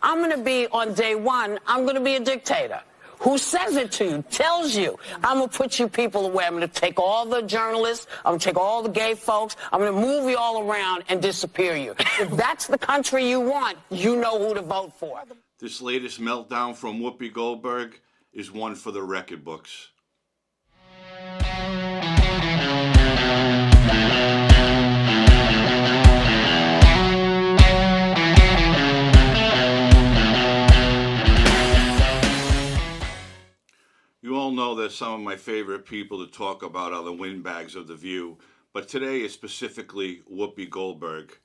I'm going to be, on day one, I'm going to be a dictator. Who says it to you, tells you, I'm going to put you people away. I'm going to take all the journalists, I'm going to take all the gay folks, I'm going to move you all around and disappear you. If that's the country you want, you know who to vote for. This latest meltdown from Whoopi Goldberg is one for the record books. You all know that some of my favorite people to talk about are the windbags of The View, but today is specifically Whoopi Goldberg.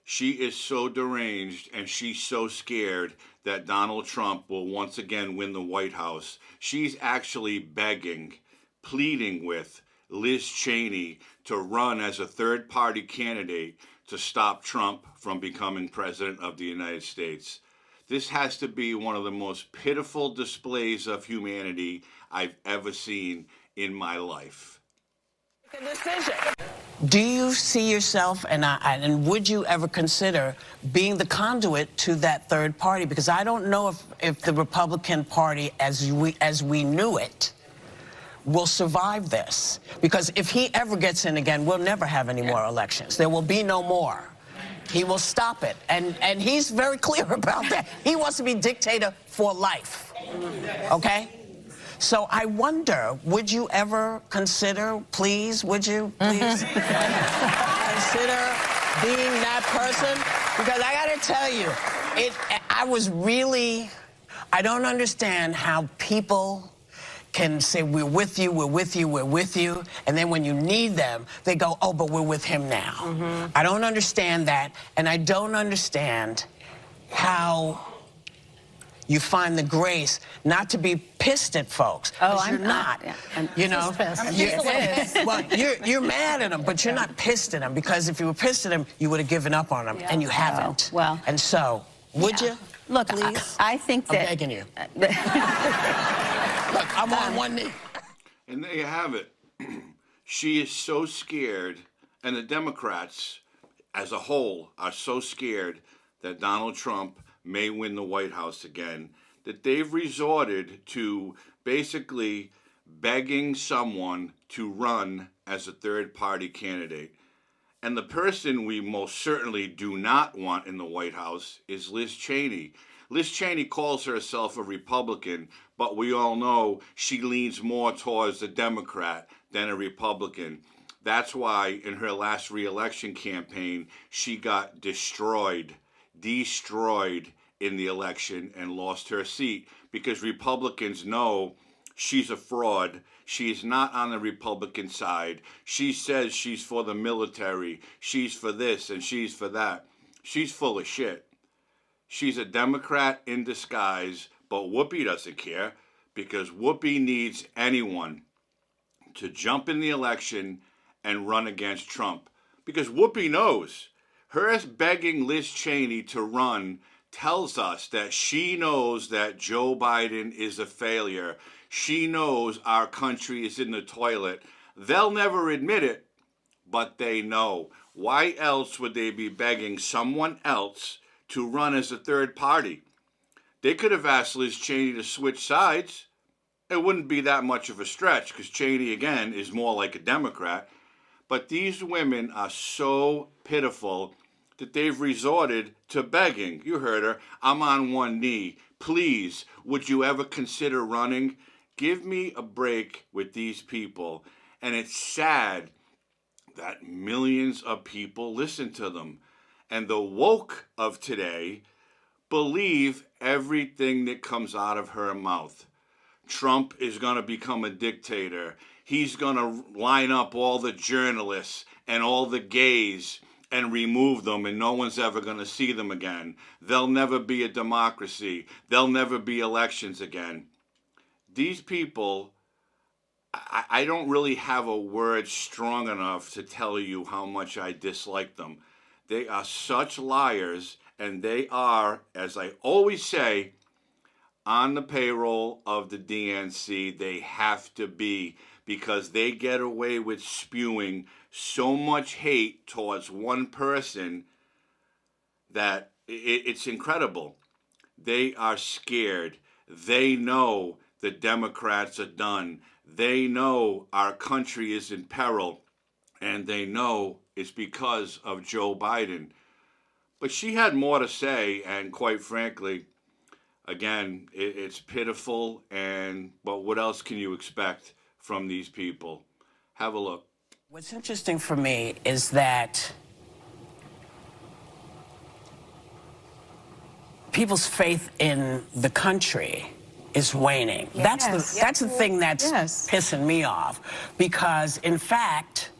She is so deranged and she's so scared that Donald Trump will once again win the White House. She's actually begging, pleading with Liz Chaney to run as a third-party candidate to stop Trump from becoming president of the United States. This has to be one of the most pitiful displays of humanity I've ever seen in my life. Make a decision. Do you see yourself, and would you ever consider being the conduit to that third party? Because I don't know if the Republican Party, as we knew it, will survive this. Because if he ever gets in again, we'll never have any more elections. There will be no more. He will stop it, and he's very clear about that. He wants to be dictator for life, okay? So I wonder, would you ever consider, please, would you, please, consider being that person? Because I gotta tell you, I don't understand how people can say, we're with you, we're with you, we're with you, and then when you need them, they go, oh, but we're with him now. Mm-hmm. I don't understand that, and I don't understand how you find the grace not to be pissed at folks. Oh, you're not. Yeah. You know, you're mad at them, but you're not pissed at them, because if you were pissed at them, you would have given up on them, and you haven't. Well, and so, would you? Look, Liz, I think that... I'm begging you. Look, I'm on one knee. And there you have it. She is so scared, and the Democrats as a whole are so scared that Donald Trump may win the White House again, that they've resorted to basically begging someone to run as a third-party candidate. And the person we most certainly do not want in the White House is Liz Chaney. Liz Chaney calls herself a Republican, but we all know she leans more towards a Democrat than a Republican. That's why in her last re-election campaign, she got destroyed in the election and lost her seat, because Republicans know she's a fraud. She's not on the Republican side. She says she's for the military. She's for this and she's for that. She's full of shit. She's a Democrat in disguise, but Whoopi doesn't care, because Whoopi needs anyone to jump in the election and run against Trump. Because Whoopi knows. Her begging Liz Chaney to run tells us that she knows that Joe Biden is a failure. She knows our country is in the toilet. They'll never admit it, but they know. Why else would they be begging someone else to run as a third party? They could have asked Liz Chaney to switch sides. It wouldn't be that much of a stretch, because Chaney, again, is more like a Democrat. But these women are so pitiful that they've resorted to begging. You heard her. I'm on one knee. Please, would you ever consider running? Give me a break with these people. And it's sad that millions of people listen to them. And the woke of today believe everything that comes out of her mouth. Trump is going to become a dictator. He's going to line up all the journalists and all the gays and remove them, and no one's ever going to see them again. There'll never be a democracy. There'll never be elections again. These people, I don't really have a word strong enough to tell you how much I dislike them. They are such liars, and they are, as I always say, on the payroll of the DNC. They have to be, because they get away with spewing so much hate towards one person that it's incredible. They are scared. They know the Democrats are done. They know our country is in peril, and they know it's because of Joe Biden. But she had more to say, and quite frankly, again, it's pitiful, but what else can you expect from these people? Have a look. What's interesting for me is that people's faith in the country is waning. Yes. That's the thing that's pissing me off, because in fact,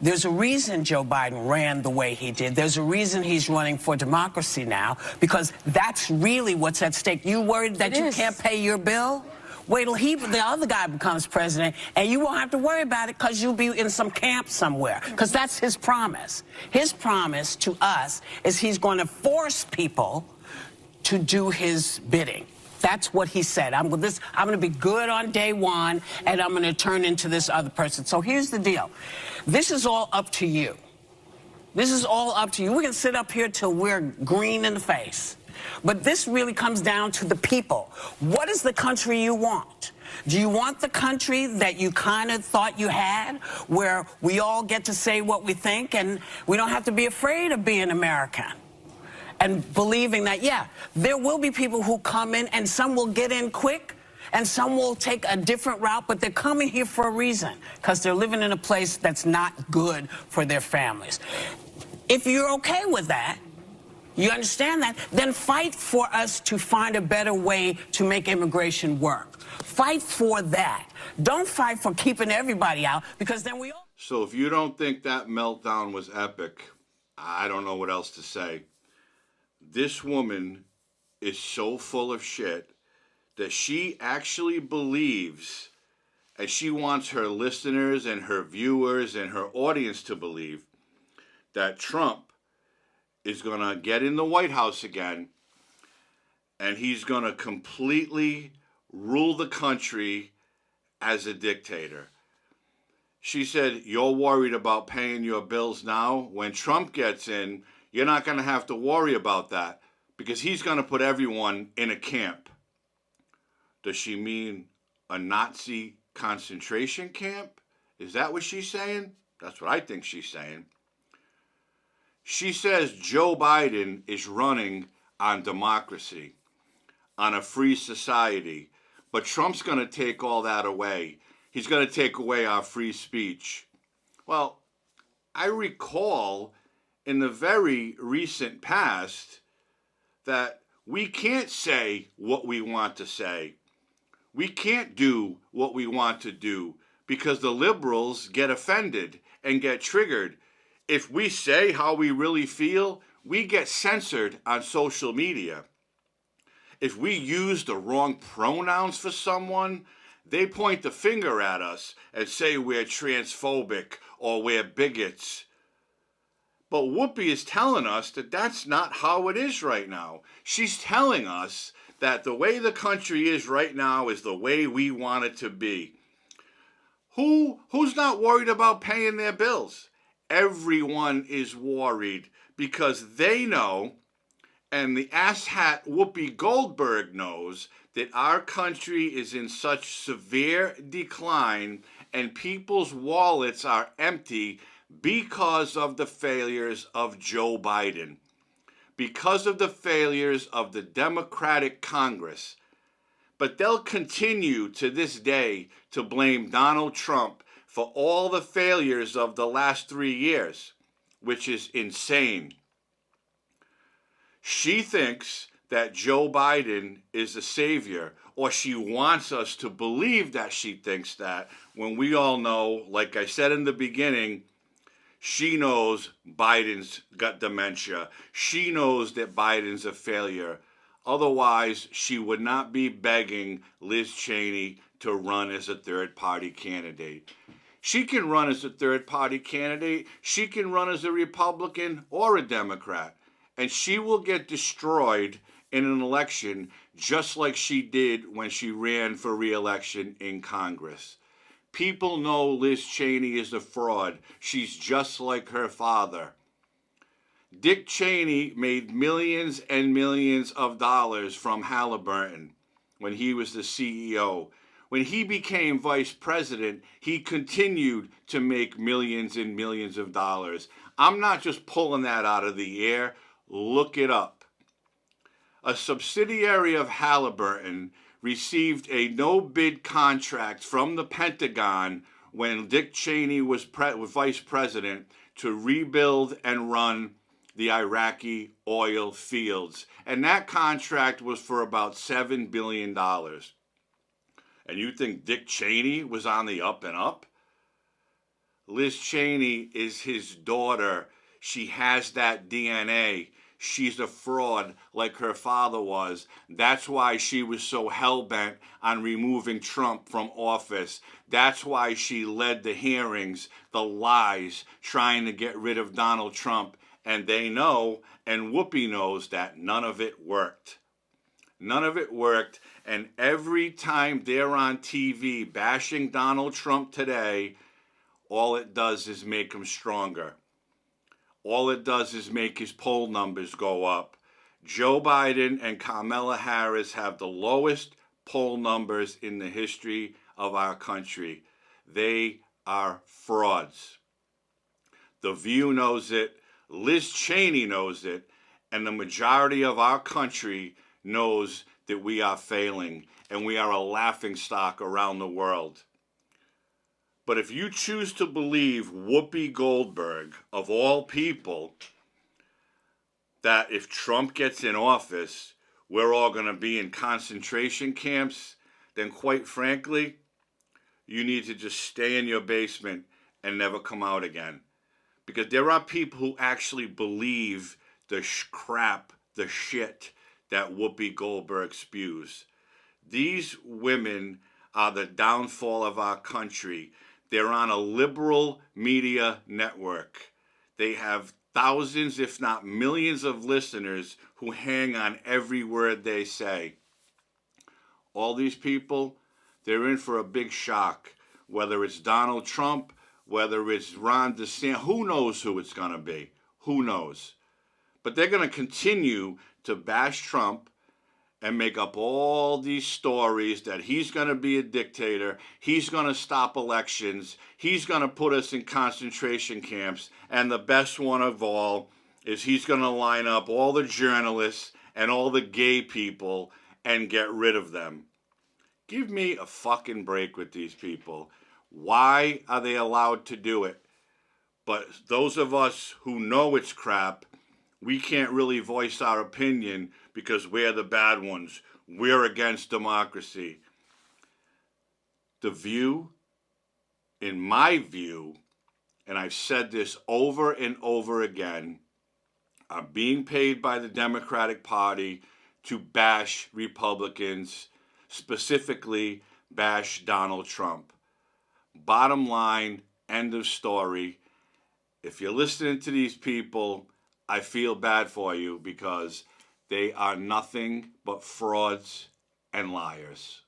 there's a reason Joe Biden ran the way he did. There's a reason he's running for democracy now, because that's really what's at stake. You worried that you can't pay your bill? Wait till the other guy becomes president, and you won't have to worry about it because you'll be in some camp somewhere, because that's his promise. His promise to us is he's going to force people to do his bidding. That's what he said. I'm going to be good on day one, and I'm going to turn into this other person. So here's the deal. This is all up to you. This is all up to you. We can sit up here till we're green in the face. But this really comes down to the people. What is the country you want? Do you want the country that you kind of thought you had, where we all get to say what we think and we don't have to be afraid of being American? And believing that, yeah, there will be people who come in, and some will get in quick, and some will take a different route, but they're coming here for a reason, because they're living in a place that's not good for their families. If you're okay with that, you understand that, then fight for us to find a better way to make immigration work. Fight for that. Don't fight for keeping everybody out, because then we all... So if you don't think that meltdown was epic, I don't know what else to say. This woman is so full of shit that she actually believes, and she wants her listeners and her viewers and her audience to believe, that Trump is going to get in the White House again, and he's going to completely rule the country as a dictator. She said, you're worried about paying your bills now. When Trump gets in, you're not going to have to worry about that, because he's going to put everyone in a camp. Does she mean a Nazi concentration camp? Is that what she's saying? That's what I think she's saying. She says Joe Biden is running on democracy, on a free society, but Trump's going to take all that away. He's going to take away our free speech. Well, I recall in the very recent past that we can't say what we want to say. We can't do what we want to do, because the liberals get offended and get triggered. If we say how we really feel, we get censored on social media. If we use the wrong pronouns for someone, they point the finger at us and say we're transphobic or we're bigots. But Whoopi is telling us that that's not how it is right now. She's telling us that the way the country is right now is the way we want it to be. Who's not worried about paying their bills? Everyone is worried, because they know, and the asshat Whoopi Goldberg knows, that our country is in such severe decline and people's wallets are empty because of the failures of Joe Biden, because of the failures of the Democratic Congress. But they'll continue to this day to blame Donald Trump for all the failures of the last 3 years, which is insane. She thinks that Joe Biden is the savior, or she wants us to believe that she thinks that, when we all know, like I said in the beginning, she knows Biden's got dementia. She knows that Biden's a failure. Otherwise, she would not be begging Liz Chaney to run as a third-party candidate. She can run as a third-party candidate. She can run as a Republican or a Democrat. And she will get destroyed in an election just like she did when she ran for re-election in Congress. People know Liz Chaney is a fraud. She's just like her father. Dick Cheney made millions and millions of dollars from Halliburton when he was the CEO. When he became vice president, he continued to make millions and millions of dollars. I'm not just pulling that out of the air. Look it up. A subsidiary of Halliburton received a no-bid contract from the Pentagon when Dick Cheney was vice president to rebuild and run the Iraqi oil fields. And that contract was for about $7 billion. And you think Dick Cheney was on the up and up? Liz Chaney is his daughter. She has that DNA. She's a fraud like her father was. That's why she was so hell-bent on removing Trump from office. That's why she led the hearings, the lies, trying to get rid of Donald Trump. And they know, and Whoopi knows, that none of it worked. None of it worked. And every time they're on TV bashing Donald Trump today, all it does is make him stronger. All it does is make his poll numbers go up. Joe Biden and Kamala Harris have the lowest poll numbers in the history of our country. They are frauds. The View knows it. Liz Chaney knows it. And the majority of our country knows that we are failing and we are a laughingstock around the world. But if you choose to believe Whoopi Goldberg, of all people, that if Trump gets in office, we're all going to be in concentration camps, then quite frankly, you need to just stay in your basement and never come out again. Because there are people who actually believe the crap, the shit that Whoopi Goldberg spews. These women are the downfall of our country. They're on a liberal media network. They have thousands, if not millions, of listeners who hang on every word they say. All these people, they're in for a big shock. Whether it's Donald Trump, whether it's Ron DeSantis, who knows who it's going to be? Who knows? But they're going to continue to bash Trump and make up all these stories that he's going to be a dictator, he's going to stop elections, he's going to put us in concentration camps, and the best one of all is he's going to line up all the journalists and all the gay people and get rid of them. Give me a fucking break with these people. Why are they allowed to do it? But those of us who know it's crap, we can't really voice our opinion because we're the bad ones. We're against democracy. The View, in my view, and I've said this over and over again, are being paid by the Democratic Party to bash Republicans, specifically bash Donald Trump. Bottom line, end of story. If you're listening to these people, I feel bad for you because they are nothing but frauds and liars.